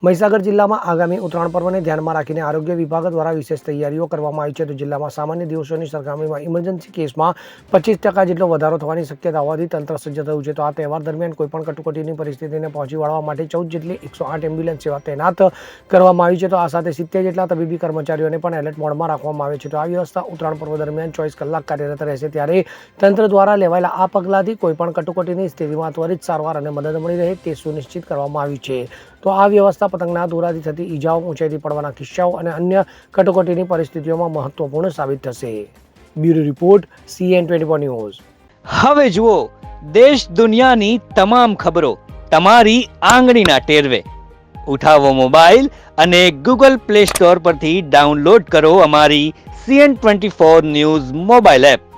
મહીસાગર જિલ્લામાં આગામી ઉત્તરાયણ પર્વને ધ્યાનમાં રાખીને આરોગ્ય વિભાગ દ્વારા વિશેષ તૈયારીઓ કરવામાં આવી છે. તો જિલ્લામાં સામાન્ય દિવસોની સરખામણીમાં ઇમરજન્સી કેસમાં 25% જેટલો વધારો થવાની શક્યતા હોવાથી તંત્ર સજ્જ થયું છે. તો આ તહેવાર દરમિયાન કોઈપણ કટોકટીની પરિસ્થિતિને પહોંચી વળવા માટે 14 જેટલી 108 એમ્બ્યુલન્સ સેવા તૈનાત કરવામાં આવી છે. તો આ સાથે 70 જેટલા તબીબી કર્મચારીઓને પણ એલર્ટ મોડમાં રાખવામાં આવે છે. તો આ વ્યવસ્થા ઉત્તરાયણ પર્વ દરમિયાન 24 કલાક કાર્યરત રહેશે. ત્યારે તંત્ર દ્વારા લેવાયેલા આ પગલાંથી કોઈપણ કટોકટીની સ્થિતિમાં ત્વરિત સારવાર અને મદદ મળી રહે તે સુનિશ્ચિત કરવામાં આવ્યું છે. તો આ વ્યવસ્થા પતંગના દોરાથી થતી ઈજાઓ, ઊંચાઈથી પડવાના કિસ્સાઓ અને અન્ય કટોકટીની પરિસ્થિતિઓમાં મહત્વપૂર્ણ સાબિત થશે. Bureau report, CN24 news. હવે જુઓ દેશ દુનિયાની તમામ ખબરો તમારી આંગળીના ટેરવે. ઉઠાવો મોબાઈલ અને Google Play Store પરથી ડાઉનલોડ કરો અમારી CN24 ન્યૂઝ મોબાઈલ એપ.